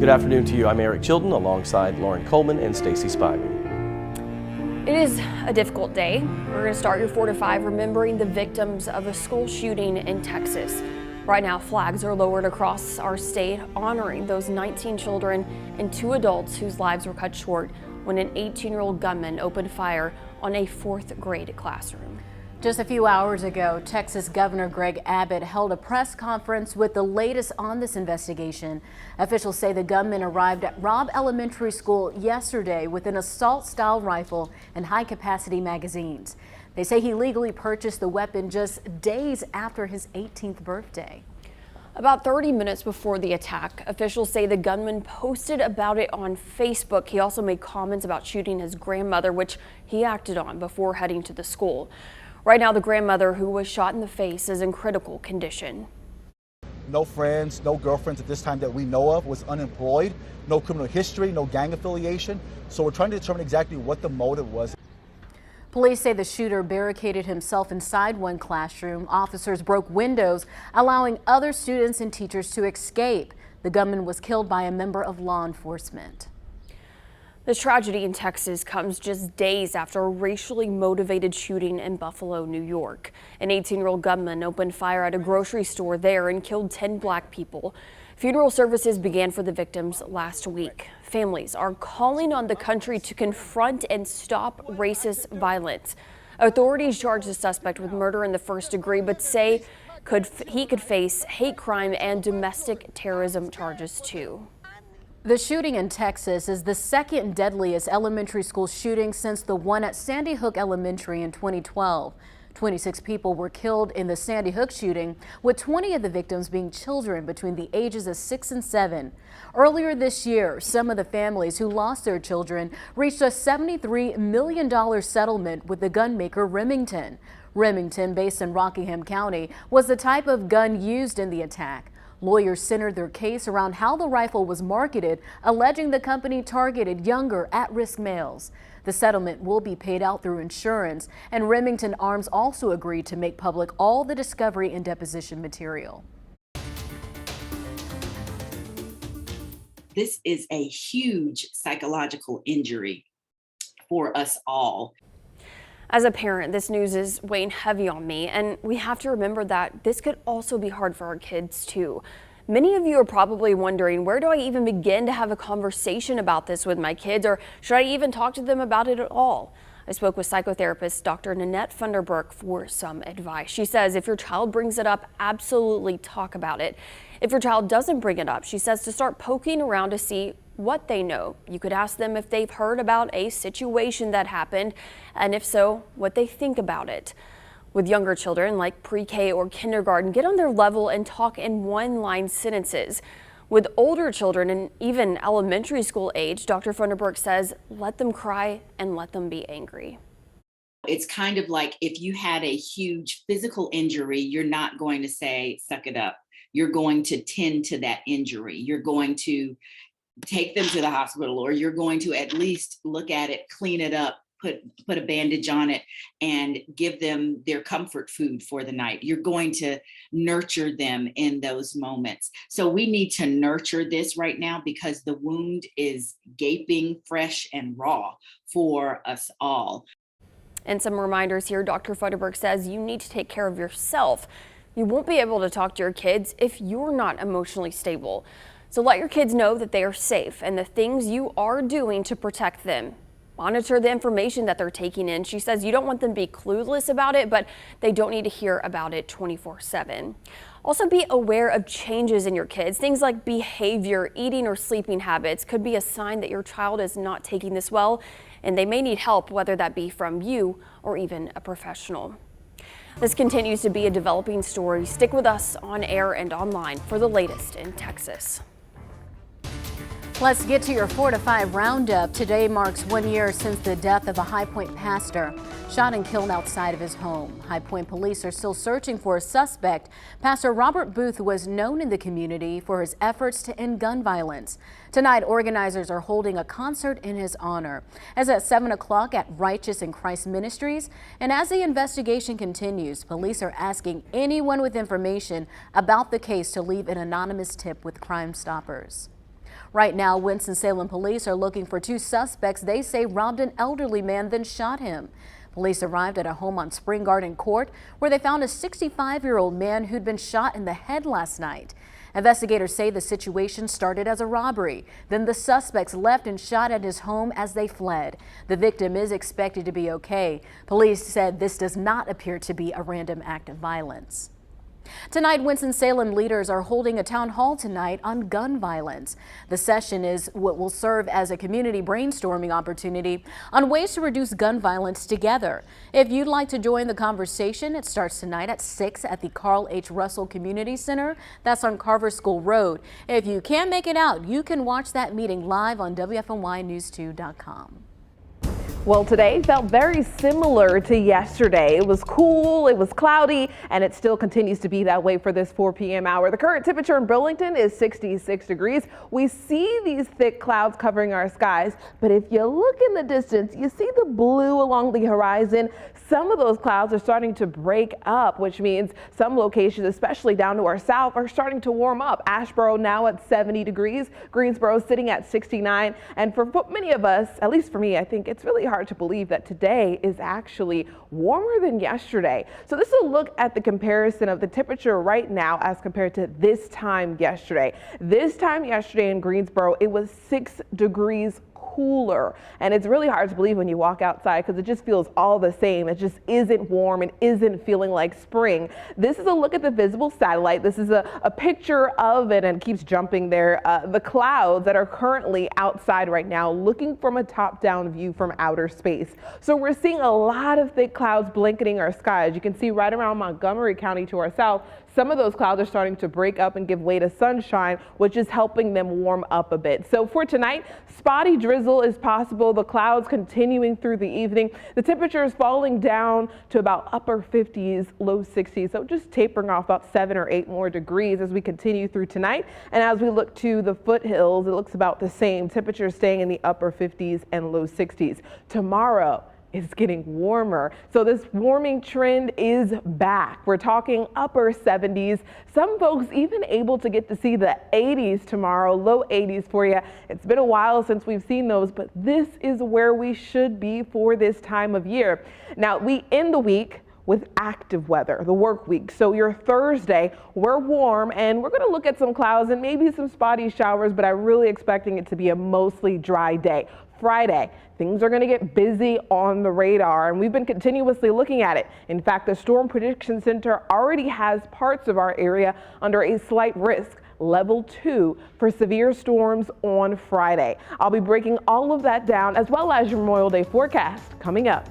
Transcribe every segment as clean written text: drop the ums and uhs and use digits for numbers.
Good afternoon to you. I'm Eric Chilton alongside Lauren Coleman and Stacy Spivey. It is a difficult day. We're going to start your 4 to 5 remembering the victims of a school shooting in Texas. Right now, flags are lowered across our state honoring those 19 children and 2 adults whose lives were cut short when an 18-year-old gunman opened fire on a 4th grade classroom. Just a few hours ago, Texas Governor Greg Abbott held a press conference with the latest on this investigation. Officials say the gunman arrived at Robb Elementary School yesterday with an assault-style rifle and high-capacity magazines. They say he legally purchased the weapon just days after his 18th birthday. About 30 minutes before the attack, officials say the gunman posted about it on Facebook. He also made comments about shooting his grandmother, which he acted on before heading to the school. Right now, the grandmother who was shot in the face is in critical condition. No friends, no girlfriends at this time that we know of, was unemployed, no criminal history, no gang affiliation. So we're trying to determine exactly what the motive was. Police say the shooter barricaded himself inside one classroom. Officers broke windows, allowing other students and teachers to escape. The gunman was killed by a member of law enforcement. This tragedy in Texas comes just days after a racially motivated shooting in Buffalo, New York. An 18-year-old gunman opened fire at a grocery store there and killed 10 black people. Funeral services began for the victims last week. Families are calling on the country to confront and stop racist violence. Authorities charge the suspect with murder in the 1st degree, but say he could face hate crime and domestic terrorism charges too. The shooting in Texas is the 2nd deadliest elementary school shooting since the one at Sandy Hook Elementary in 2012. 26 people were killed in the Sandy Hook shooting, with 20 of the victims being children between the ages of 6 and 7. Earlier this year, some of the families who lost their children reached a $73 million settlement with the gunmaker Remington. Remington, based in Rockingham County, was the type of gun used in the attack. Lawyers centered their case around how the rifle was marketed, alleging the company targeted younger, at-risk males. The settlement will be paid out through insurance, and Remington Arms also agreed to make public all the discovery and deposition material. This is a huge psychological injury for us all. As a parent, this news is weighing heavy on me, and we have to remember that this could also be hard for our kids too. Many of you are probably wondering, where do I even begin to have a conversation about this with my kids, or should I even talk to them about it at all? I spoke with psychotherapist Dr. Nanette Funderburk for some advice. She says if your child brings it up, absolutely talk about it. If your child doesn't bring it up, she says to start poking around to see what they know. You could ask them if they've heard about a situation that happened, and if so, what they think about it. With younger children like pre-K or kindergarten, get on their level and talk in one-line sentences. With older children and even elementary school age, Dr. Funderburk says let them cry and let them be angry. It's kind of like if you had a huge physical injury, you're not going to say, suck it up. You're going to tend to that injury. You're going to take them to the hospital, or you're going to at least look at it, clean it up, put a bandage on it, and give them their comfort food for the night. You're going to nurture them in those moments. So we need to nurture this right now because the wound is gaping, fresh, and raw for us all. And some reminders here. Dr. Funderburk says you need to take care of yourself. You won't be able to talk to your kids if you're not emotionally stable. So let your kids know that they are safe and the things you are doing to protect them. Monitor the information that they're taking in. She says you don't want them to be clueless about it, but they don't need to hear about it 24/7. Also be aware of changes in your kids. Things like behavior, eating or sleeping habits could be a sign that your child is not taking this well, and they may need help, whether that be from you or even a professional. This continues to be a developing story. Stick with us on air and online for the latest in Texas. Let's get to your 4 to 5 roundup. Today marks 1 year since the death of a High Point pastor shot and killed outside of his home. High Point police are still searching for a suspect. Pastor Robert Booth was known in the community for his efforts to end gun violence. Tonight, organizers are holding a concert in his honor. As at 7 o'clock at Righteous in Christ Ministries. And as the investigation continues, police are asking anyone with information about the case to leave an anonymous tip with Crime Stoppers. Right now, Winston-Salem police are looking for two suspects they say robbed an elderly man, then shot him. Police arrived at a home on Spring Garden Court where they found a 65-year-old man who'd been shot in the head last night. Investigators say the situation started as a robbery. Then the suspects left and shot at his home as they fled. The victim is expected to be okay. Police said this does not appear to be a random act of violence. Tonight, Winston-Salem leaders are holding a town hall tonight on gun violence. The session is what will serve as a community brainstorming opportunity on ways to reduce gun violence together. If you'd like to join the conversation, it starts tonight at 6 at the Carl H. Russell Community Center. That's on Carver School Road. If you can't make it out, you can watch that meeting live on WFMYnews2.com. Well, today felt very similar to yesterday. It was cool, it was cloudy, and it still continues to be that way for this 4 p.m. hour. The current temperature in Burlington is 66 degrees. We see these thick clouds covering our skies, but if you look in the distance, you see the blue along the horizon. Some of those clouds are starting to break up, which means some locations, especially down to our south, are starting to warm up. Asheboro now at 70 degrees, Greensboro sitting at 69, and for many of us, at least for me, I think it's really hard to believe that today is actually warmer than yesterday. So this is a look at the comparison of the temperature right now as compared to this time yesterday. This time yesterday in Greensboro, it was 6 degrees cooler, and it's really hard to believe when you walk outside because it just feels all the same. It just isn't warm and isn't feeling like spring. This is a look at the visible satellite. This is a picture of it, and it keeps jumping there. The clouds that are currently outside right now, looking from a top-down view from outer space. So we're seeing a lot of thick clouds blanketing our skies. You can see right around Montgomery County to our south, some of those clouds are starting to break up and give way to sunshine, which is helping them warm up a bit. So for tonight, spotty drizzle is possible. The clouds continuing through the evening. The temperature is falling down to about upper 50s, low 60s. So just tapering off about 7 or 8 more degrees as we continue through tonight. And as we look to the foothills, it looks about the same. Temperatures staying in the upper 50s and low 60s. Tomorrow, it's getting warmer. So this warming trend is back. We're talking upper 70s. Some folks even able to get to see the 80s tomorrow, low 80s for you. It's been a while since we've seen those, but this is where we should be for this time of year. Now, we end the week with active weather, the work week. So your Thursday, we're warm and we're going to look at some clouds and maybe some spotty showers, but I'm really expecting it to be a mostly dry day. Friday, things are going to get busy on the radar, and we've been continuously looking at it. In fact, the Storm Prediction Center already has parts of our area under a slight risk, level 2, for severe storms on Friday. I'll be breaking all of that down as well as your Memorial Day forecast coming up.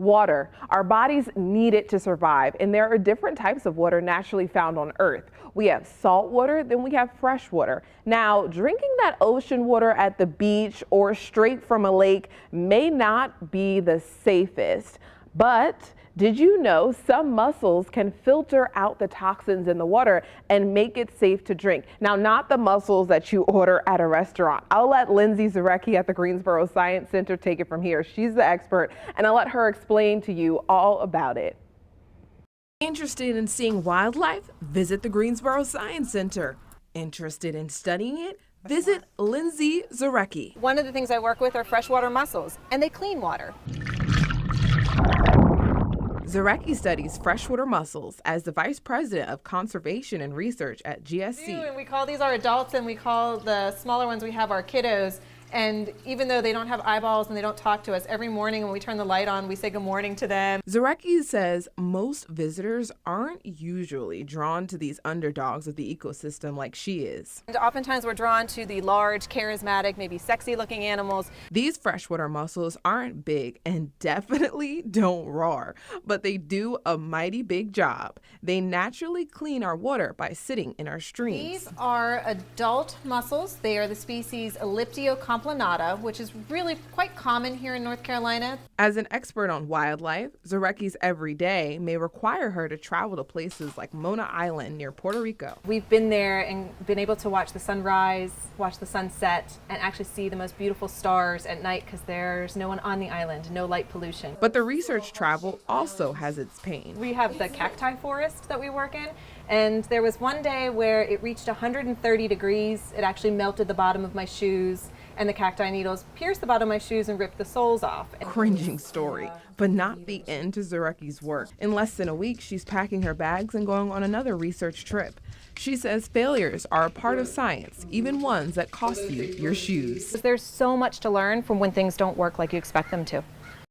Water. Our bodies need it to survive, and there are different types of water naturally found on Earth. We have salt water, then we have fresh water. Now, drinking that ocean water at the beach or straight from a lake may not be the safest, but did you know some mussels can filter out the toxins in the water and make it safe to drink? Now, not the mussels that you order at a restaurant. I'll let Lindsay Zarecki at the Greensboro Science Center take it from here. She's the expert, and I'll let her explain to you all about it. Interested in seeing wildlife? Visit the Greensboro Science Center. Interested in studying it? Visit Lindsay Zarecki. One of the things I work with are freshwater mussels, and they clean water. Zarecki studies freshwater mussels as the Vice President of Conservation and Research at GSC. And we call these our adults, and we call the smaller ones we have our kiddos. And even though they don't have eyeballs and they don't talk to us, every morning when we turn the light on, we say good morning to them. Zarecki says most visitors aren't usually drawn to these underdogs of the ecosystem like she is. And oftentimes we're drawn to the large, charismatic, maybe sexy looking animals. These freshwater mussels aren't big and definitely don't roar, but they do a mighty big job. They naturally clean our water by sitting in our streams. These are adult mussels. They are the species Elliptiocomplanata, which is really quite common here in North Carolina. As an expert on wildlife, Zarecki's every day may require her to travel to places like Mona Island near Puerto Rico. We've been there and been able to watch the sunrise, watch the sunset, and actually see the most beautiful stars at night because there's no one on the island, no light pollution. But the research travel also has its pain. We have the cacti forest that we work in, and there was one day where it reached 130 degrees. It actually melted the bottom of my shoes, and the cacti needles pierced the bottom of my shoes and ripped the soles off. Cringing story, but not the end to Zarecki's work. In less than a week, she's packing her bags and going on another research trip. She says failures are a part of science, even ones that cost you your shoes. There's so much to learn from when things don't work like you expect them to.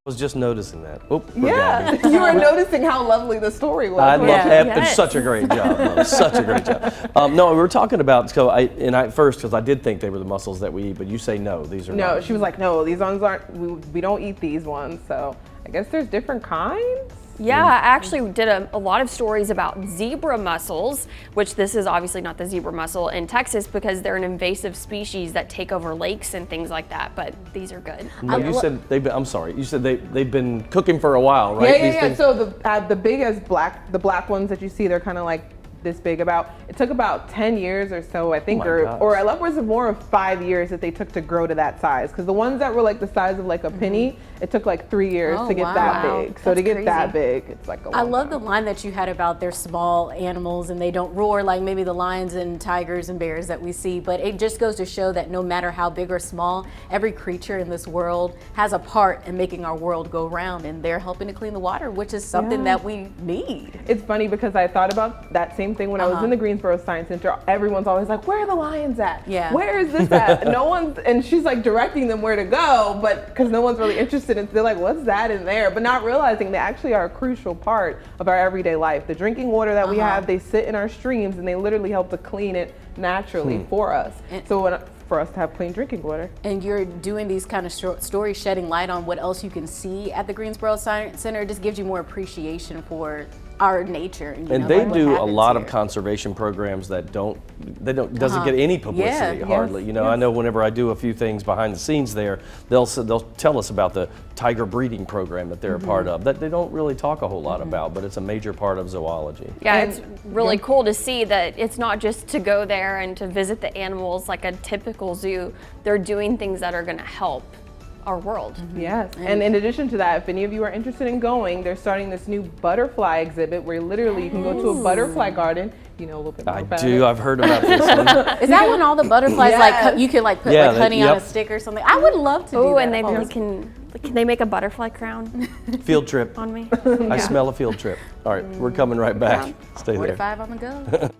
I was just noticing that. Oh, Yeah, you were noticing how lovely the story was. I love Yes. It's such a great job. Though. Such a great job. No, we were talking about, first, because I did think they were the mussels that we eat, but you say no, these are No, not. she was like, no, these ones aren't, we don't eat these ones. So I guess there's different kinds. Yeah, I actually did a lot of stories about zebra mussels, which this is obviously not the zebra mussel in Texas because they're an invasive species that take over lakes and things like that, but these are good. No, you said I'm sorry, you said they've been cooking for a while, right? Yeah. So the biggest the black ones that you see, they're kind of like this big. It took about 10 years or so, I think, or upwards of more of 5 years that they took to grow to that size. Because the ones that were like the size of like a penny, it took like 3 years to get that big. So to get that big, it's like a long I love time. the line that you had about they're small animals and they don't roar like maybe the lions and tigers and bears that we see, but it just goes to show that no matter how big or small, every creature in this world has a part in making our world go round, and they're helping to clean the water, which is something that we need. It's funny because I thought about that same thing when I was in the Greensboro Science Center. Everyone's always like, where are the lions at? Yeah. Where is this at? No one's, and she's like directing them where to go, but because no one's really interested in, they're like, what's that in there? But not realizing they actually are a crucial part of our everyday life. The drinking water that we have, they sit in our streams and they literally help to clean it naturally for us. For us to have clean drinking water. And you're doing these kind of stories shedding light on what else you can see at the Greensboro Science Center. It just gives you more appreciation for our nature. And they do a lot of conservation programs that doesn't get any publicity hardly. You know, I know whenever I do a few things behind the scenes there, they'll tell us about the tiger breeding program that they're a part of that they don't really talk a whole lot about, but it's a major part of zoology. Yeah, it's really cool to see that it's not just to go there and to visit the animals like a typical zoo. They're doing things that are going to help our world. Yes, and in addition to that, if any of you are interested in going, they're starting this new butterfly exhibit where literally you can go to a butterfly garden. You know a little bit more about it. I've heard about this one. Is that when all the butterflies like you can like put like honey on a stick or something? I would love to do that. Oh, and can they make a butterfly crown Field trip. on me? I smell a field trip. All right, we're coming right back. Stay 4 there. to 5 on the go.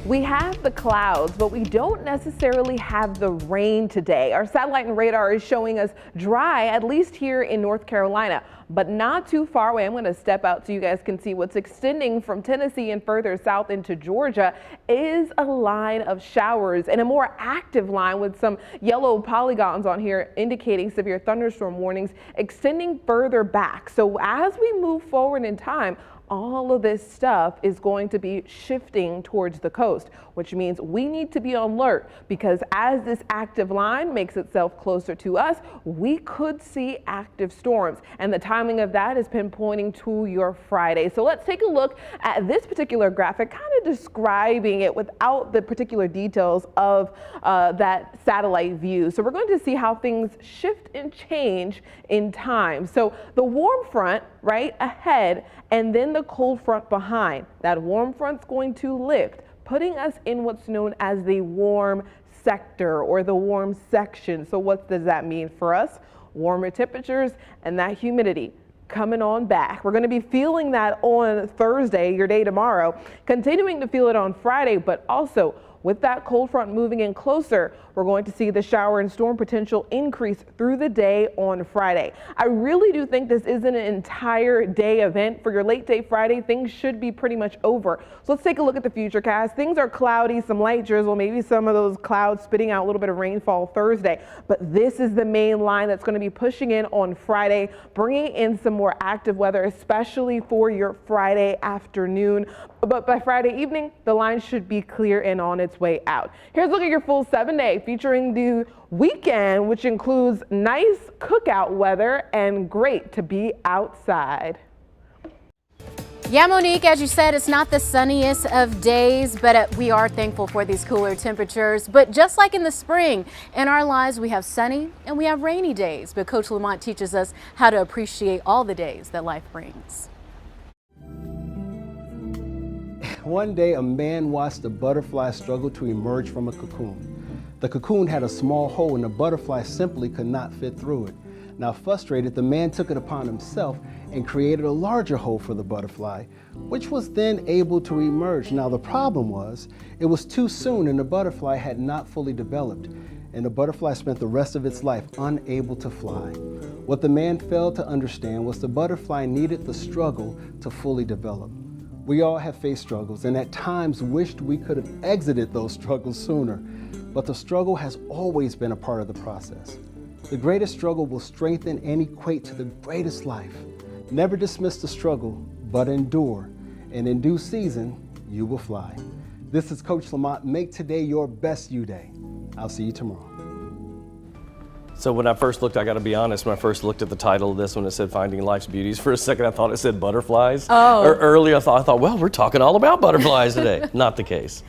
We have the clouds, but we don't necessarily have the rain today. Our satellite and radar is showing us dry, at least here in North Carolina, but not too far away. I'm going to step out so you guys can see what's extending from Tennessee and further south into Georgia is a line of showers, and a more active line with some yellow polygons on here indicating severe thunderstorm warnings extending further back. So as we move forward in time, all of this stuff is going to be shifting towards the coast, which means we need to be on alert, because as this active line makes itself closer to us, we could see active storms. And the timing of that is pinpointing to your Friday. So let's take a look at this particular graphic, kind of describing it without the particular details of that satellite view. So we're going to see how things shift and change in time. So the warm front right ahead, and then the cold front behind. That warm front's going to lift, putting us in what's known as the warm sector or the warm section. So what does that mean for us? Warmer temperatures and that humidity coming on back. We're going to be feeling that on Thursday, your day tomorrow, continuing to feel it on Friday, but also with that cold front moving in closer, we're going to see the shower and storm potential increase through the day on Friday. I really do think this isn't an entire day event. For your late day Friday, things should be pretty much over. So let's take a look at the futurecast. Things are cloudy, some light drizzle, maybe some of those clouds spitting out a little bit of rainfall Thursday. But this is the main line that's going to be pushing in on Friday, bringing in some more active weather, especially for your Friday afternoon. But by Friday evening, the line should be clear and on its way out. Here's a look at your full 7-day featuring the weekend, which includes nice cookout weather and great to be outside. Yeah, Monique, as you said, it's not the sunniest of days, but we are thankful for these cooler temperatures. But just like in the spring, in our lives, we have sunny and we have rainy days. But Coach Lamont teaches us how to appreciate all the days that life brings. One day, a man watched a butterfly struggle to emerge from a cocoon. The cocoon had a small hole and the butterfly simply could not fit through it. Now frustrated, the man took it upon himself and created a larger hole for the butterfly, which was then able to emerge. Now the problem was, it was too soon and the butterfly had not fully developed, and the butterfly spent the rest of its life unable to fly. What the man failed to understand was the butterfly needed the struggle to fully develop. We all have faced struggles and at times wished we could have exited those struggles sooner, but the struggle has always been a part of the process. The greatest struggle will strengthen and equate to the greatest life. Never dismiss the struggle, but endure, and in due season, you will fly. This is Coach Lamont. Make today your best you day. I'll see you tomorrow. So when I first looked, I got to be honest, when I first looked at the title of this one, it said Finding Life's Beauties. For a second, I thought it said butterflies. Oh. Or earlier, I thought, well, we're talking all about butterflies today. Not the case.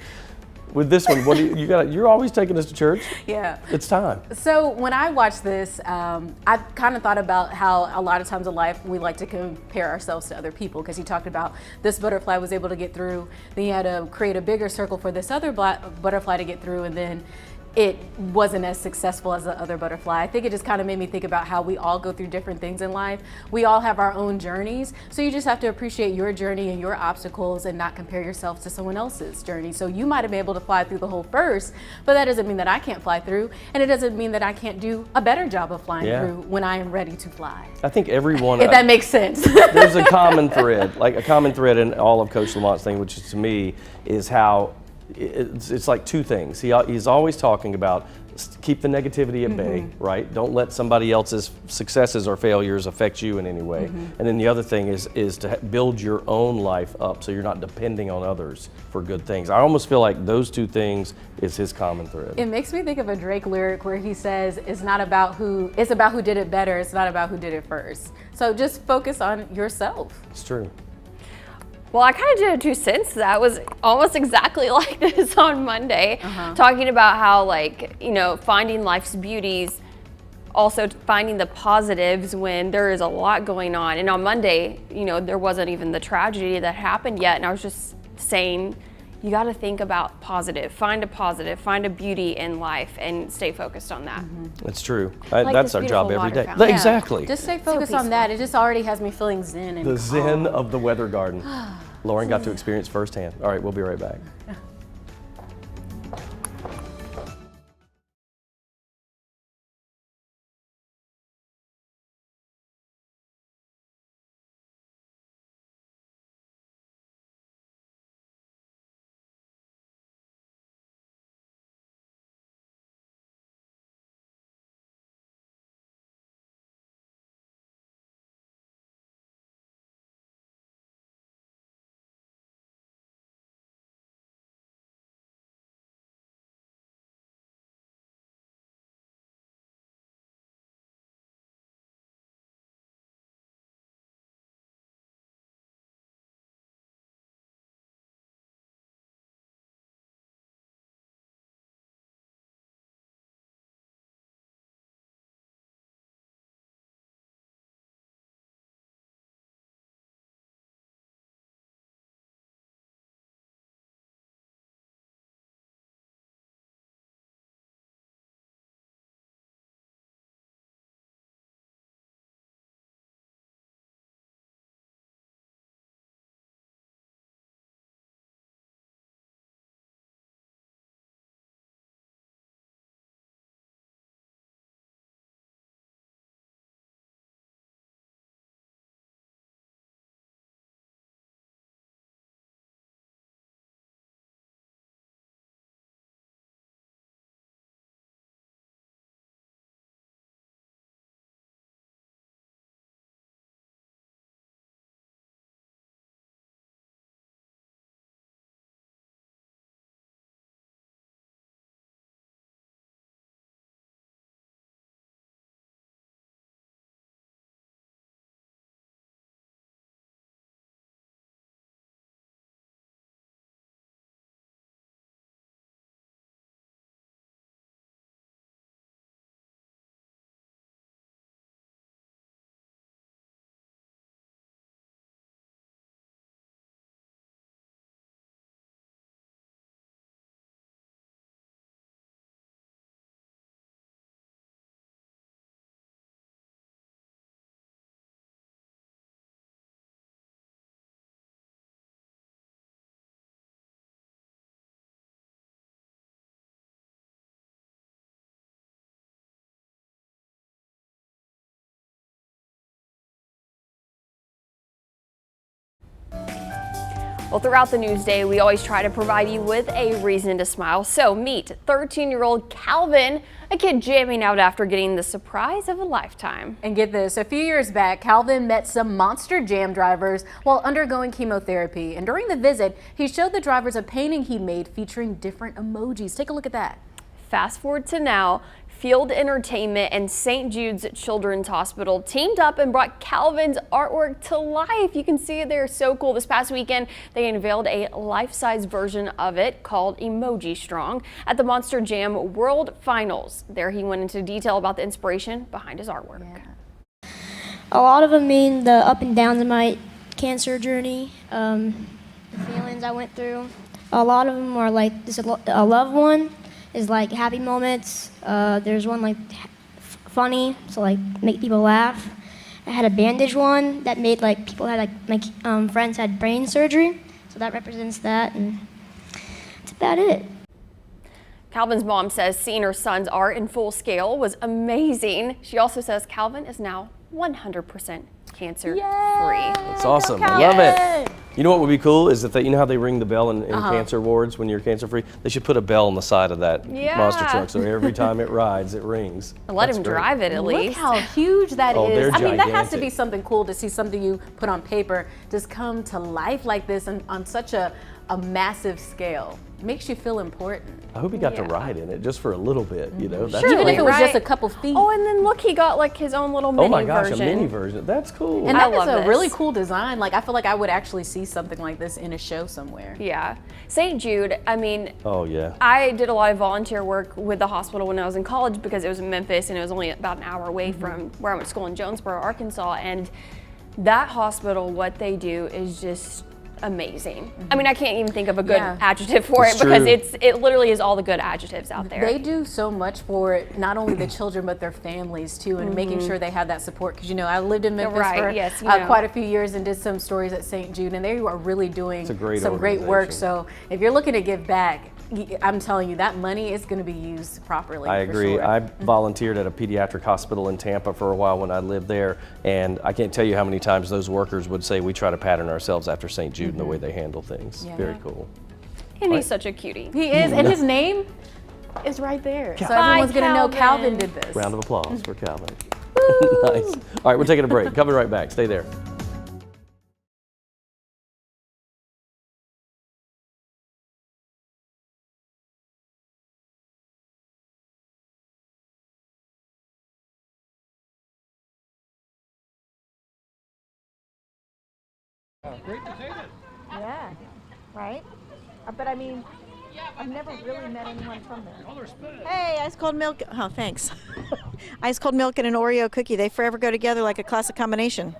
With this one, what do you got? You're always taking us to church. Yeah. It's time. So when I watched this, I kind of thought about how a lot of times in life we like to compare ourselves to other people, because he talked about this butterfly was able to get through, then he had to create a bigger circle for this other butterfly to get through, and then it wasn't as successful as the other butterfly. I think it just kind of made me think about how we all go through different things in life. We all have our own journeys, so you just have to appreciate your journey and your obstacles and not compare yourself to someone else's journey. So you might have been able to fly through the hole first, but that doesn't mean that I can't fly through, and it doesn't mean that I can't do a better job of flying through when I am ready to fly. I think everyone, if that makes sense. There's a common thread, like a common thread in all of Coach Lamont's thing, which is, to me, is how it's like two things. He's always talking about keep the negativity at bay, right? Don't let somebody else's successes or failures affect you in any way. And then the other thing is to build your own life up so you're not depending on others for good things. I almost feel like those two things is his common thread. It makes me think of a Drake lyric where he says, it's about who did it better, it's not about who did it first. So just focus on yourself. It's true. Well, I kind of did a 2 cents. That was almost exactly like this on Monday, talking about how, like, you know, finding life's beauties, also finding the positives when there is a lot going on. And on Monday, you know, there wasn't even the tragedy that happened yet. And I was just saying, you got to think about positive, find a beauty in life and stay focused on that. It's true. Like that's this our job beautiful every day. water fountain. Exactly. Just stay focused on that. It just already has me feeling zen and The calm. zen of the weather garden. Lauren got to experience firsthand. All right, we'll be right back. Well, throughout the news day, we always try to provide you with a reason to smile. So meet 13-year-old Calvin, a kid jamming out after getting the surprise of a lifetime. And get this, a few years back, Calvin met some monster jam drivers while undergoing chemotherapy. And during the visit, he showed the drivers a painting he made featuring different emojis. Take a look at that. Fast forward to now, Field Entertainment and St. Jude's Children's Hospital teamed up and brought Calvin's artwork to life. You can see it there, so cool. This past weekend, they unveiled a life-size version of it called Emoji Strong at the Monster Jam World Finals. There he went into detail about the inspiration behind his artwork. Yeah. A lot of them mean the up and downs of my cancer journey, the feelings I went through. A lot of them are like this, a loved one is like happy moments. There's one like funny, so like make people laugh. I had a bandage one that made like people had like my friends had brain surgery, so that represents that, and that's about it. Calvin's mom says seeing her son's art in full scale was amazing. She also says Calvin is now 100% cancer-free. That's awesome. I love it. You know what would be cool is if they, you know how they ring the bell in cancer wards when you're cancer-free? They should put a bell on the side of that monster truck so every time it rides, it rings. Let him drive it at least. Look how huge that is. I mean, that has to gigantic. be something cool to see something you put on paper just come to life like this and on such a massive scale. Makes you feel important. I hope he got to ride in it just for a little bit, you know. That's Even cool. if it was just a couple feet. Oh, and then look, he got like his own little mini Oh my gosh, version. a mini version. That's cool. And that is love a this. really cool design. Like, I feel like I would actually see something like this in a show somewhere. Yeah. St. Jude, I mean, Oh yeah. I did a lot of volunteer work with the hospital when I was in college because it was in Memphis and it was only about an hour away from where I went to school in Jonesboro, Arkansas. And that hospital, what they do is just amazing. I mean, I can't even think of a good adjective for It's it because true. it literally is all the good adjectives out there. They do so much for not only the children but their families too, and making sure they have that support. Because you know, I lived in Memphis for yes, you know. quite a few years and did some stories at St. Jude, and they are really doing It's a great some great work. organization. So if you're looking to give back, I'm telling you that money is going to be used properly. I for agree. sure. I volunteered at a pediatric hospital in Tampa for a while when I lived there, and I can't tell you how many times those workers would say we try to pattern ourselves after St. Jude and the way they handle things. Yeah. Very cool. And he's such a cutie. He is, and his name is right there. So Bye, everyone's going to know Calvin. Calvin did this. Round of applause for Calvin. Nice. All right, we're taking a break. Coming right back. Stay there. Yeah, right? But I mean, I've never really met anyone from there. Hey, ice cold milk. Oh, thanks. Ice cold milk and an Oreo cookie. They forever go together like a classic combination.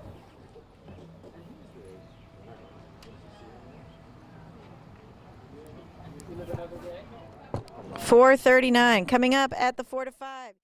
$4.39 coming up at the 4 to 5.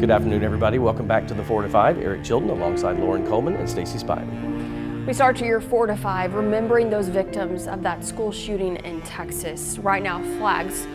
Good afternoon, everybody. Welcome back to the 4 to 5. Eric Chilton alongside Lauren Coleman and Stacey Spivey. We start your 4 to 5, remembering those victims of that school shooting in Texas. Right now, flags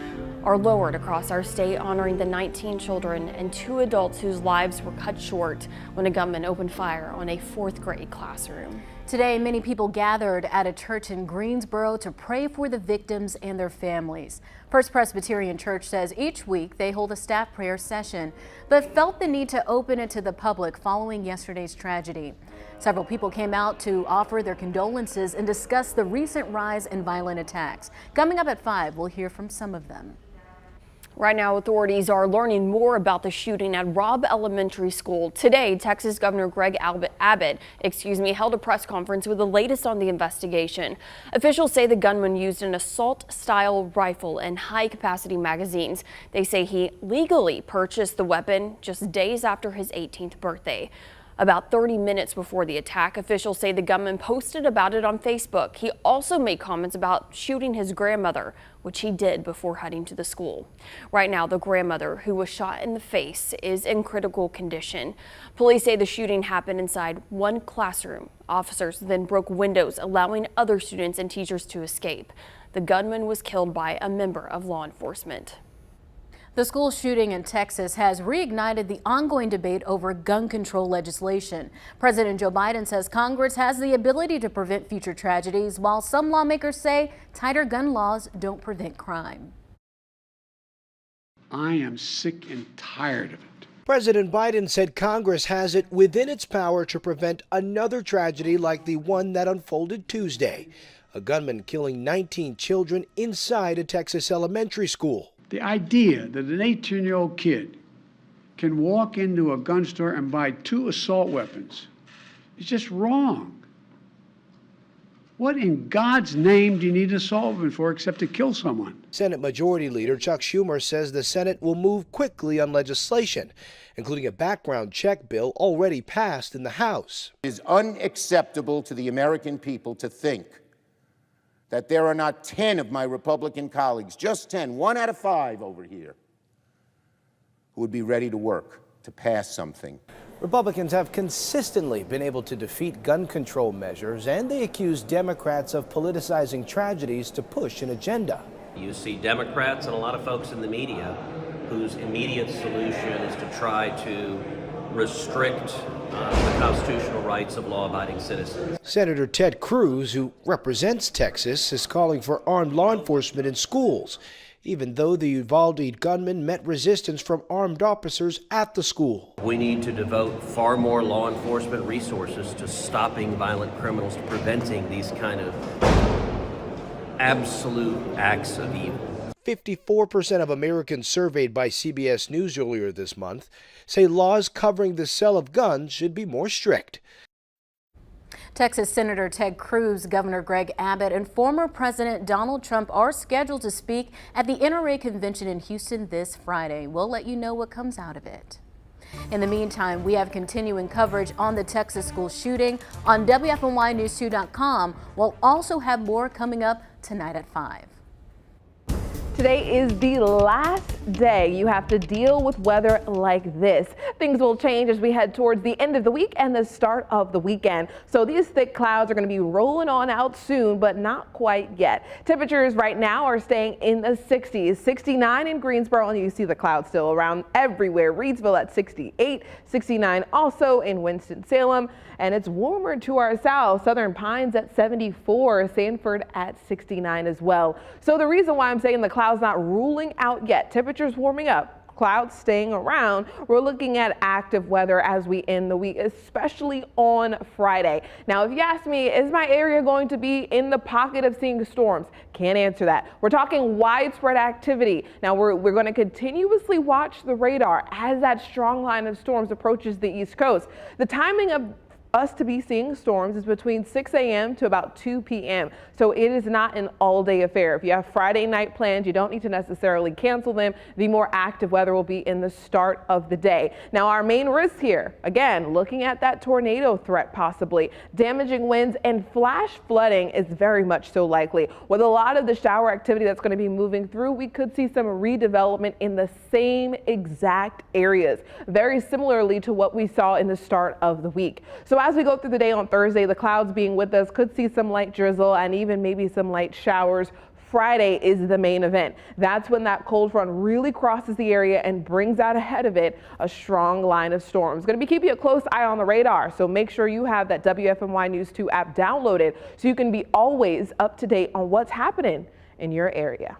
are lowered across our state, honoring the 19 children and 2 adults whose lives were cut short when a gunman opened fire on a 4th grade classroom. Today, many people gathered at a church in Greensboro to pray for the victims and their families. First Presbyterian Church says each week they hold a staff prayer session, but felt the need to open it to the public following yesterday's tragedy. Several people came out to offer their condolences and discuss the recent rise in violent attacks. Coming up at 5, we'll hear from some of them. Right now, authorities are learning more about the shooting at Robb Elementary School. Today, Texas Governor Greg Abbott held a press conference with the latest on the investigation. Officials say the gunman used an assault-style rifle and high-capacity magazines. They say he legally purchased the weapon just days after his 18th birthday. About 30 minutes before the attack, officials say the gunman posted about it on Facebook. He also made comments about shooting his grandmother, which he did before heading to the school. Right now, the grandmother, who was shot in the face, is in critical condition. Police say the shooting happened inside one classroom. Officers then broke windows, allowing other students and teachers to escape. The gunman was killed by a member of law enforcement. The school shooting in Texas has reignited the ongoing debate over gun control legislation. President Joe Biden says Congress has the ability to prevent future tragedies, while some lawmakers say tighter gun laws don't prevent crime. I am sick and tired of it. President Biden said Congress has it within its power to prevent another tragedy like the one that unfolded Tuesday. A gunman killing 19 children inside a Texas elementary school. The idea that an 18-year-old kid can walk into a gun store and buy 2 assault weapons is just wrong. What in God's name do you need an assault weapon for except to kill someone? Senate Majority Leader Chuck Schumer says the Senate will move quickly on legislation, including a background check bill already passed in the House. It is unacceptable to the American people to think that there are not 10 of my Republican colleagues, just 10, 1 out of 5 over here, who would be ready to work to pass something. Republicans have consistently been able to defeat gun control measures, and they accuse Democrats of politicizing tragedies to push an agenda. You see Democrats and a lot of folks in the media whose immediate solution is to try to restrict the constitutional rights of law-abiding citizens. Senator Ted Cruz, who represents Texas, is calling for armed law enforcement in schools, even though the Uvalde gunman met resistance from armed officers at the school. We need to devote far more law enforcement resources to stopping violent criminals, to preventing these kind of absolute acts of evil. 54% of Americans surveyed by CBS News earlier this month say laws covering the sale of guns should be more strict. Texas Senator Ted Cruz, Governor Greg Abbott, and former President Donald Trump are scheduled to speak at the NRA convention in Houston this Friday. We'll let you know what comes out of it. In the meantime, we have continuing coverage on the Texas school shooting on WFMYnews2.com. We'll also have more coming up tonight at 5. Today is the last day you have to deal with weather like this. Things will change as we head towards the end of the week and the start of the weekend. So these thick clouds are going to be rolling on out soon, but not quite yet. Temperatures right now are staying in the 60s, 69 in Greensboro, and you see the clouds still around everywhere. Reidsville at 68, 69 also in Winston-Salem, and it's warmer to our south. Southern Pines at 74, Sanford at 69 as well. So the reason why I'm saying the clouds not ruling out yet, temperatures warming up, clouds staying around, we're looking at active weather as we end the week, especially on Friday. Now, if you ask me, is my area going to be in the pocket of seeing storms? Can't answer that. We're talking widespread activity. Now, we're going to continuously watch the radar as that strong line of storms approaches the East Coast. The timing of us to be seeing storms is between 6 a.m. to about 2 p.m. So it is not an all-day affair. If you have Friday night plans, you don't need to necessarily cancel them. The more active weather will be in the start of the day. Now, our main risk here, again, looking at that tornado threat possibly. Damaging winds and flash flooding is very much so likely. With a lot of the shower activity that's going to be moving through, we could see some redevelopment in the same exact areas, very similarly to what we saw in the start of the week. So as we go through the day on Thursday, the clouds being with us could see some light drizzle and even maybe some light showers. Friday is the main event. That's when that cold front really crosses the area and brings out ahead of it a strong line of storms. Going to be keeping a close eye on the radar, so make sure you have that WFMY News 2 app downloaded so you can be always up to date on what's happening in your area.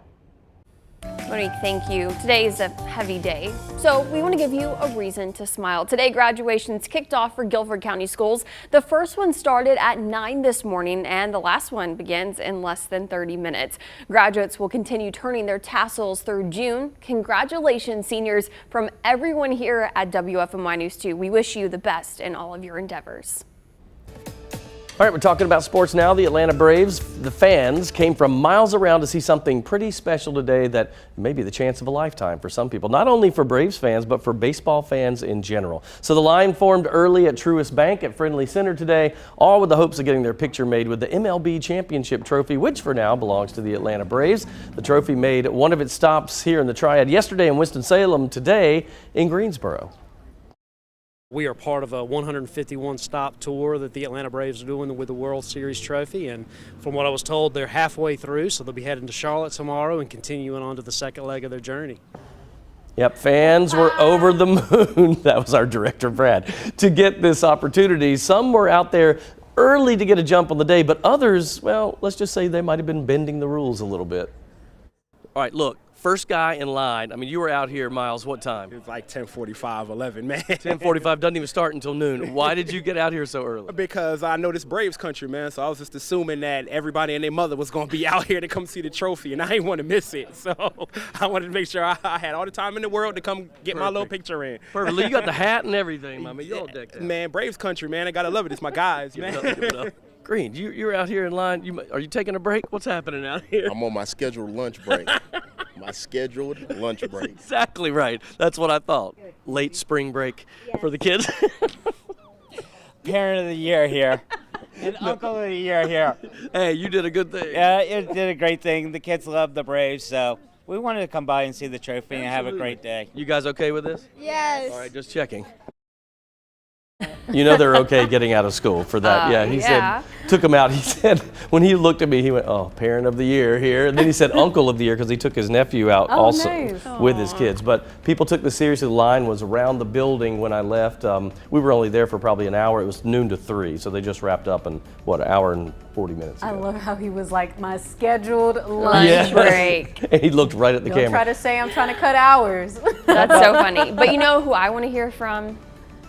Monique, thank you. Today is a heavy day, so we want to give you a reason to smile. Today, graduations kicked off for Guilford County schools. The first one started at 9 this morning, and the last one begins in less than 30 minutes. Graduates will continue turning their tassels through June. Congratulations, seniors, from everyone here at WFMY News 2. We wish you the best in all of your endeavors. All right, we're talking about sports now. The Atlanta Braves, the fans came from miles around to see something pretty special today that may be the chance of a lifetime for some people. Not only for Braves fans, but for baseball fans in general. So the line formed early at Truist Bank at Friendly Center today, all with the hopes of getting their picture made with the MLB Championship Trophy, which for now belongs to the Atlanta Braves. The trophy made one of its stops here in the Triad yesterday in Winston-Salem, today in Greensboro. We are part of a 151-stop tour that the Atlanta Braves are doing with the World Series trophy, and from what I was told, they're halfway through, so they'll be heading to Charlotte tomorrow and continuing on to the second leg of their journey. Yep, fans were over the moon, that was our director Brad, to get this opportunity. Some were out there early to get a jump on the day, but others, well, let's just say they might have been bending the rules a little bit. All right, look. First guy in line. I mean, you were out here, Miles, what time? It was like 10:45, 11, man. 10:45, doesn't even start until noon. Why did you get out here so early? Because I know this Braves country, man, so I was just assuming that everybody and their mother was going to be out here to come see the trophy, and I didn't want to miss it. So I wanted to make sure I had all the time in the world to come get my little picture in. Perfect. You got the hat and everything, I mean, you're all decked out. Man, Braves country, man, I got to love it. It's my guys, man. Give it up. Green, you're out here in line. Are you taking a break? What's happening out here? I'm on my scheduled lunch break. My scheduled lunch break. Exactly right. That's what I thought. Late spring break for the kids. Parent of the year here. And Uncle of the year here. Hey, you did a good thing. Yeah, it did a great thing. The kids love the Braves, so we wanted to come by and see the trophy and have a great day. You guys okay with this? Yes. All right, just checking. You know they're okay getting out of school for that. Yeah, he said, took him out. He said, when he looked at me, he went, oh, parent of the year here. And then he said uncle of the year because he took his nephew out with his kids. But people took this seriously. The line was around the building when I left. We were only there for probably an hour. It was noon to 3, so they just wrapped up in, what, an hour and 40 minutes ago. I love how he was like, my scheduled lunch break. And he looked right at the camera. Don't try to say I'm trying to cut hours. That's so funny. But you know who I want to hear from?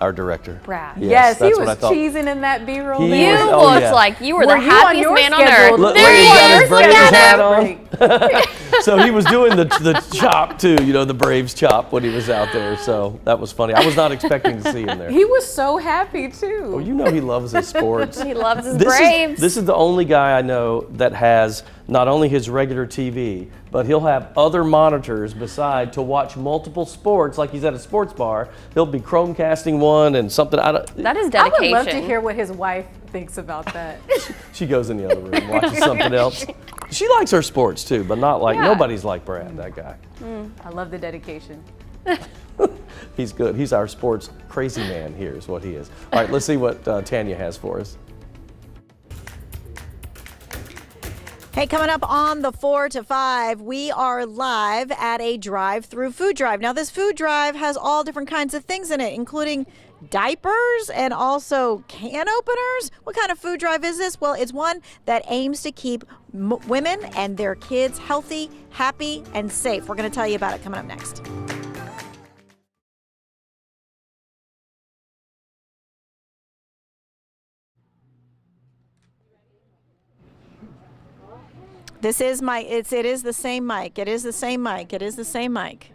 Our director. Brad. Yes, he was cheesing in that B-roll. You looked like you were the happiest man on earth. There he is. Look at him. So he was doing the chop too, you know, the Braves chop when he was out there. So that was funny. I was not expecting to see him there. He was so happy too. Well, you know he loves his sports. He loves his Braves. This is the only guy I know that has not only his regular TV, but he'll have other monitors beside to watch multiple sports. Like he's at a sports bar, he'll be Chromecasting one and something. That is dedication. I would love to hear what his wife thinks about that. She goes in the other room, watches something else. She likes her sports too, but not like, nobody's like Brad, that guy. I love the dedication. He's good. He's our sports crazy man here is what he is. All right, let's see what Tanya has for us. Hey, coming up on the 4 to 5, we are live at a drive-through food drive. Now, this food drive has all different kinds of things in it, including diapers and also can openers. What kind of food drive is this? Well, it's one that aims to keep women and their kids healthy, happy, and safe. We're going to tell you about it coming up next. This is it is the same mic. It is the same mic. It is the same mic.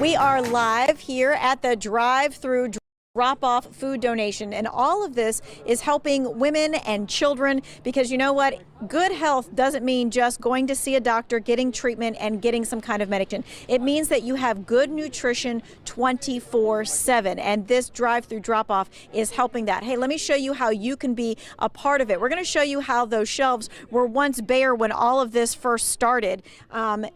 We are live here at the drive-through drop-off food donation, and all of this is helping women and children, because you know what? Good health doesn't mean just going to see a doctor, getting treatment, and getting some kind of medication. It means that you have good nutrition 24/7, and this drive-through drop-off is helping that. Hey, let me show you how you can be a part of it. We're going to show you how those shelves were once bare when all of this first started.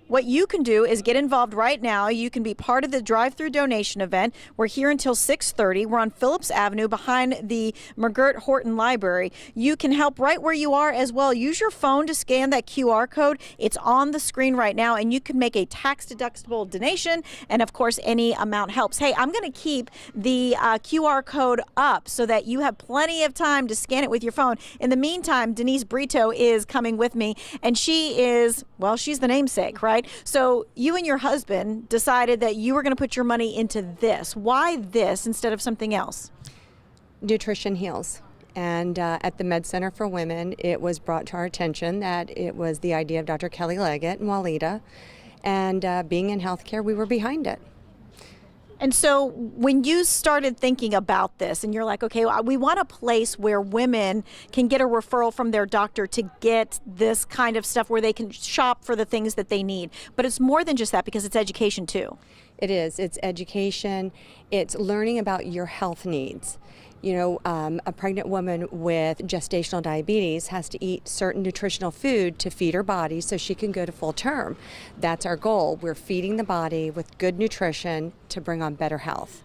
What you can do is get involved right now. You can be part of the drive-through donation event. We're here until 6:30. We're on Phillips Avenue behind the McGirt Horton Library. You can help right where you are as well. Use your phone to scan that QR code. It's on the screen right now, and you can make a tax-deductible donation, and of course, any amount helps. Hey, I'm going to keep the QR code up so that you have plenty of time to scan it with your phone. In the meantime, Denise Brito is coming with me, and she is, well, she's the namesake, right? So you and your husband decided that you were going to put your money into this. Why this instead of something else? Nutrition heals. And at the Med Center for Women, it was brought to our attention that it was the idea of Dr. Kelly Leggett and Walida. And being in healthcare, we were behind it. And so when you started thinking about this and you're like, okay, we want a place where women can get a referral from their doctor to get this kind of stuff where they can shop for the things that they need. But it's more than just that, because it's education too. It is. It's education. It's learning about your health needs. You know, a pregnant woman with gestational diabetes has to eat certain nutritional food to feed her body so she can go to full term. That's our goal. We're feeding the body with good nutrition to bring on better health.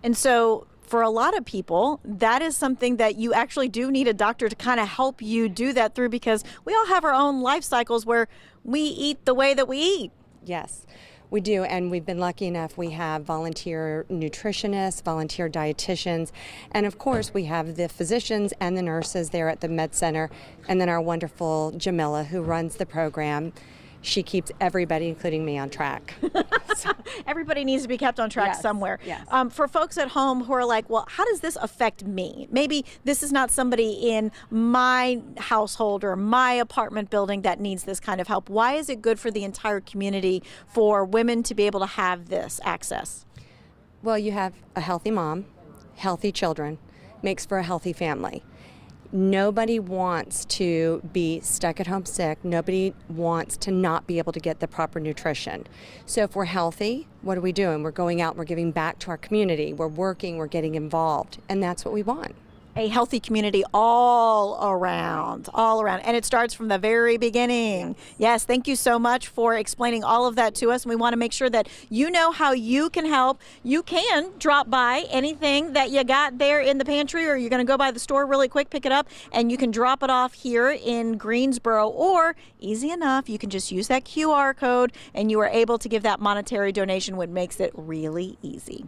And so for a lot of people, that is something that you actually do need a doctor to kind of help you do that through, because we all have our own life cycles where we eat the way that we eat. Yes. We do, and we've been lucky enough. We have volunteer nutritionists, volunteer dietitians, and of course we have the physicians and the nurses there at the Med Center, and then our wonderful Jamila, who runs the program. She keeps everybody, including me, on track. Everybody needs to be kept on track somewhere. Yes. For folks at home who are like, well, how does this affect me? Maybe this is not somebody in my household or my apartment building that needs this kind of help. Why is it good for the entire community for women to be able to have this access? Well, you have a healthy mom, healthy children, makes for a healthy family. Nobody wants to be stuck at home sick. Nobody wants to not be able to get the proper nutrition. So if we're healthy, what are we doing? We're going out, we're giving back to our community. We're working, we're getting involved, and that's what we want. A healthy community all around. And it starts from the very beginning. Yes, thank you so much for explaining all of that to us. And we want to make sure that you know how you can help. You can drop by anything that you got there in the pantry, or you're going to go by the store really quick, pick it up, and you can drop it off here in Greensboro. Or, easy enough, you can just use that QR code and you are able to give that monetary donation, which makes it really easy.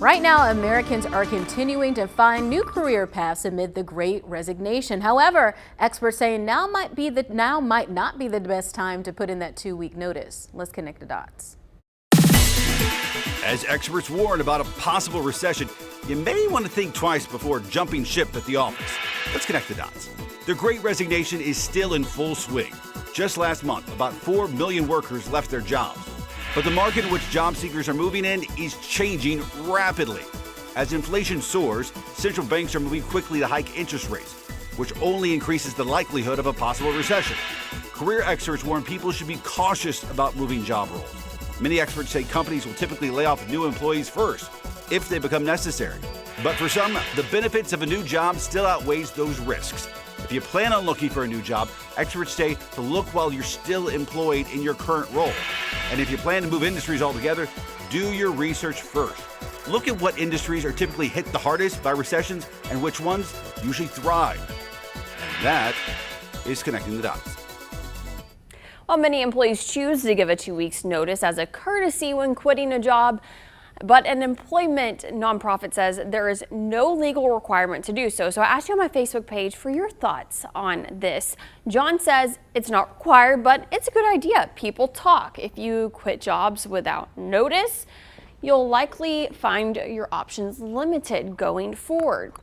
Right now, Americans are continuing to find new career paths amid the Great Resignation. However, experts say now might not be the best time to put in that 2-week notice. Let's connect the dots. As experts warn about a possible recession, you may want to think twice before jumping ship at the office. Let's connect the dots. The Great Resignation is still in full swing. Just last month, about 4 million workers left their jobs. But the market in which job seekers are moving in is changing rapidly. As inflation soars, central banks are moving quickly to hike interest rates, which only increases the likelihood of a possible recession. Career experts warn people should be cautious about moving job roles. Many experts say companies will typically lay off new employees first, if they become necessary. But for some, the benefits of a new job still outweighs those risks. If you plan on looking for a new job, experts say to look while you're still employed in your current role. And if you plan to move industries altogether, do your research first. Look at what industries are typically hit the hardest by recessions and which ones usually thrive. And that is Connecting the Dots. While many employees choose to give a 2 weeks notice as a courtesy when quitting a job, but an employment nonprofit says there is no legal requirement to do so. So I asked you on my Facebook page for your thoughts on this. John says it's not required, but it's a good idea. People talk. If you quit jobs without notice, you'll likely find your options limited going forward.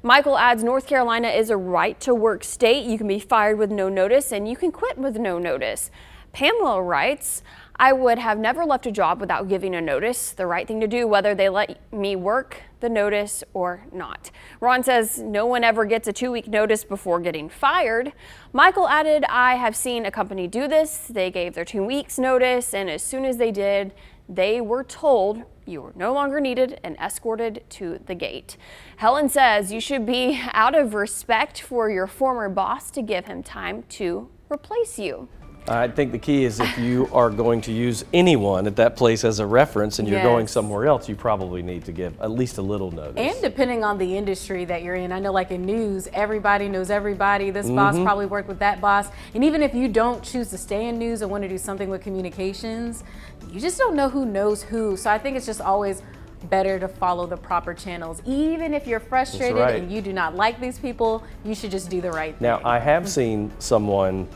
Michael adds North Carolina is a right-to-work state. You can be fired with no notice and you can quit with no notice. Pamela writes, I would have never left a job without giving a notice. The right thing to do, whether they let me work the notice or not. Ron says no one ever gets a 2-week notice before getting fired. Michael added, I have seen a company do this. They gave their 2 weeks notice, and as soon as they did, they were told you were no longer needed and escorted to the gate. Helen says you should be out of respect for your former boss to give him time to replace you. I think the key is if you are going to use anyone at that place as a reference and you're going somewhere else, you probably need to give at least a little notice. And depending on the industry that you're in, I know like in news, everybody knows everybody. This boss probably worked with that boss. And even if you don't choose to stay in news or want to do something with communications, you just don't know who knows who. So I think it's just always better to follow the proper channels. Even if you're frustrated and you do not like these people, you should just do the right thing. Now, I have seen someone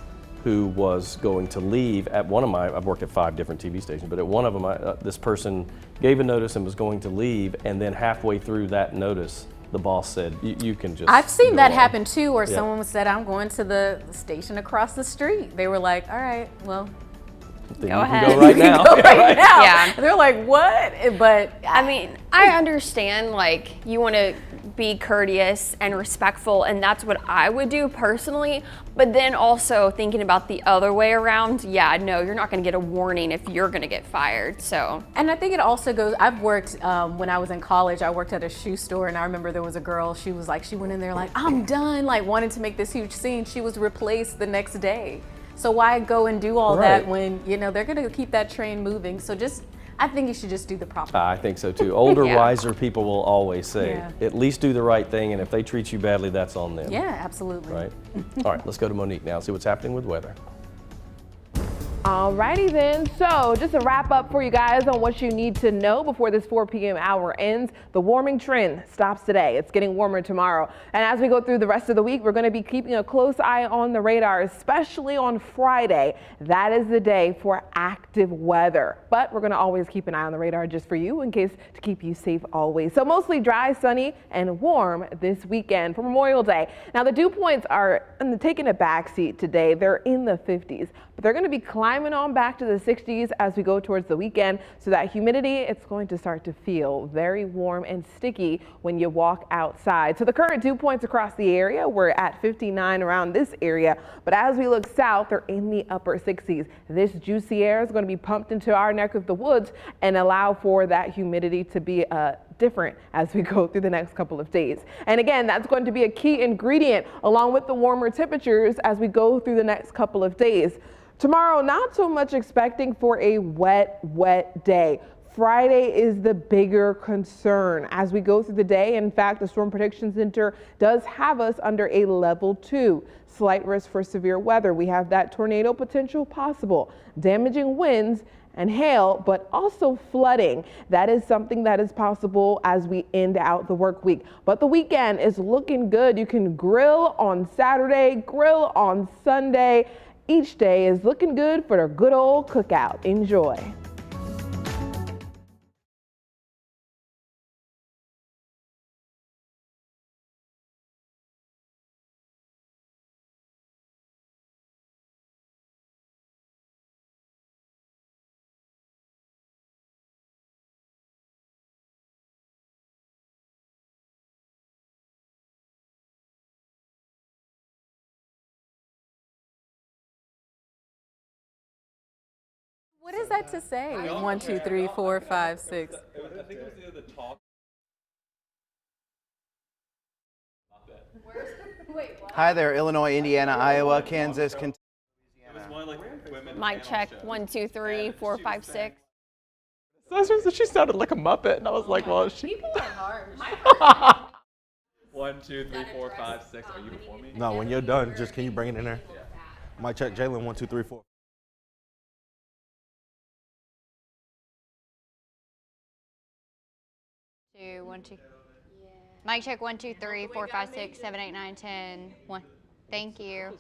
who was going to leave at one of my, I've worked at 5 different TV stations, but at one of them, this person gave a notice and was going to leave, and then halfway through that notice, the boss said, you can just I've seen that on. happen too, where someone said, I'm going to the station across the street. They were like, all right, well, then go you ahead. can go right now. Go right now. Yeah. They're like, what? But I mean, I understand like you want to be courteous and respectful, and that's what I would do personally. But then also thinking about the other way around, yeah, no, you're not going to get a warning if you're going to get fired. So, and I think it also goes, I've worked, when I was in college, I worked at a shoe store, and I remember there was a girl, she was like, she went in there like, I'm done, like wanted to make this huge scene. She was replaced the next day. So why go and do all that when, you know, they're going to keep that train moving. So just, I think you should just do the proper I think so too. Older, wiser people will always say, at least do the right thing, and if they treat you badly, that's on them. Yeah, absolutely. Right? All right, let's go to Monique now and see what's happening with weather. Alrighty then, so just a wrap up for you guys on what you need to know before this 4 p.m. hour ends. The warming trend stops today. It's getting warmer tomorrow. And as we go through the rest of the week, we're going to be keeping a close eye on the radar, especially on Friday. That is the day for active weather. But we're going to always keep an eye on the radar just for you in case to keep you safe always. So mostly dry, sunny, and warm this weekend for Memorial Day. Now the dew points are taking a backseat today. They're in the 50s, but they're going to be climbing on back to the 60s as we go towards the weekend. So that humidity, it's going to start to feel very warm and sticky when you walk outside. So the current dew points across the area, we're at 59 around this area, but as we look south, they're in the upper 60s. This juicy air is going to be pumped into our neck of the woods and allow for that humidity to be different as we go through the next couple of days. And again, that's going to be a key ingredient along with the warmer temperatures as we go through the next couple of days. Tomorrow, not so much expecting for a wet day. Friday is the bigger concern as we go through the day. In fact, the Storm Prediction Center does have us under a level 2. Slight risk for severe weather. We have that tornado potential possible, damaging winds, and hail, but also flooding. That is something that is possible as we end out the work week. But the weekend is looking good. You can grill on Saturday, grill on Sunday. Each day is looking good for a good old cookout. Enjoy. What is that to say? 1, 2, 3, 4, 5, 6. Hi there, Illinois, Indiana, Iowa, Kansas, Kentucky. Mic check, 1, 2, 3, 4, 5, 6. She sounded like a Muppet, and I was like, well, she. People are harsh. 1, 2, 3, 4, 5, 6. Are you before me? No, when you're done, just can you bring it in there? Mic check, Jalen, 1, 2, 3, 4. Two, 1, 2. Mic check, 1, 2, 3, 4, 5, 6, 7, 8, 9, 10. 1. Thank you.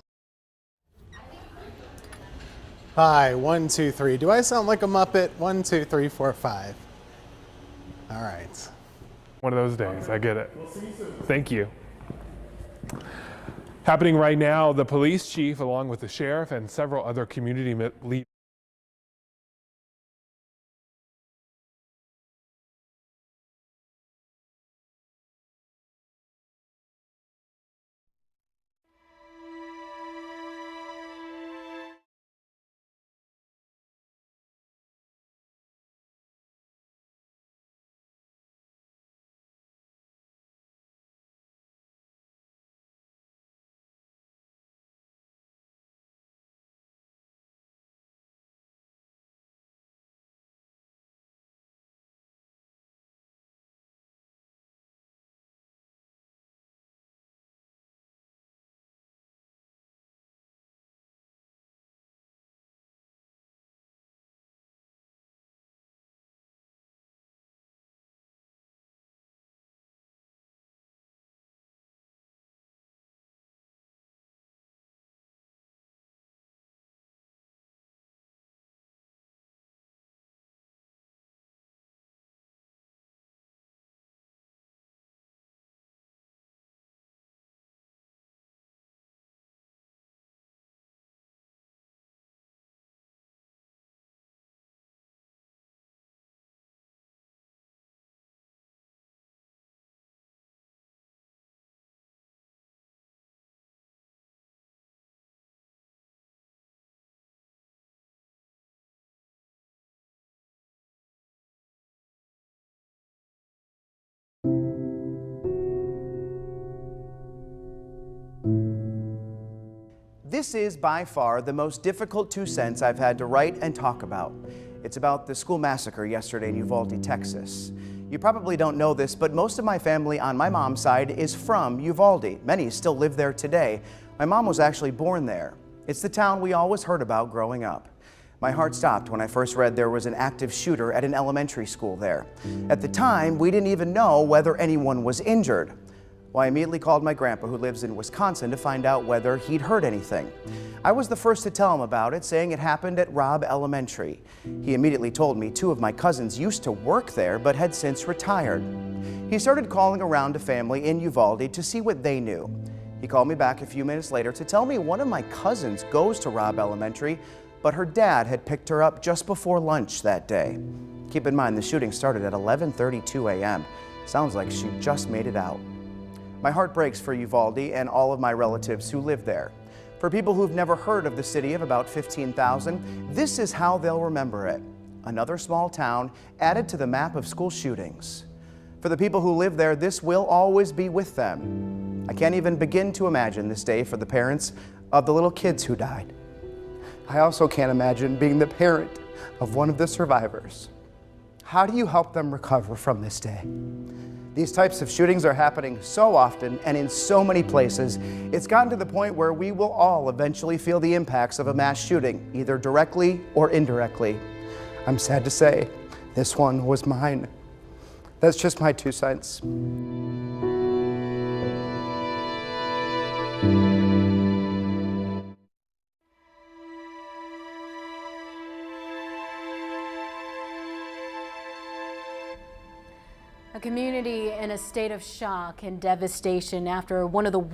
Hi, 1, 2, 3. Do I sound like a Muppet? 1, 2, 3, 4, 5. All right. One of those days, I get it. Thank you. Happening right now, the police chief, along with the sheriff and several other community leaders. This is by far the most difficult 2 cents I've had to write and talk about. It's about the school massacre yesterday in Uvalde, Texas. You probably don't know this, but most of my family on my mom's side is from Uvalde. Many still live there today. My mom was actually born there. It's the town we always heard about growing up. My heart stopped when I first read there was an active shooter at an elementary school there. At the time, we didn't even know whether anyone was injured. Well, I immediately called my grandpa, who lives in Wisconsin, to find out whether he'd heard anything. I was the first to tell him about it, saying it happened at Robb Elementary. He immediately told me 2 of my cousins used to work there, but had since retired. He started calling around to family in Uvalde to see what they knew. He called me back a few minutes later to tell me one of my cousins goes to Robb Elementary, but her dad had picked her up just before lunch that day. Keep in mind, the shooting started at 11:32 a.m. Sounds like she just made it out. My heart breaks for Uvalde and all of my relatives who live there. For people who've never heard of the city of about 15,000, this is how they'll remember it. Another small town added to the map of school shootings. For the people who live there, this will always be with them. I can't even begin to imagine this day for the parents of the little kids who died. I also can't imagine being the parent of one of the survivors. How do you help them recover from this day? These types of shootings are happening so often and in so many places, it's gotten to the point where we will all eventually feel the impacts of a mass shooting, either directly or indirectly. I'm sad to say, this one was mine. That's just my 2 cents. A community in a state of shock and devastation after one of the worst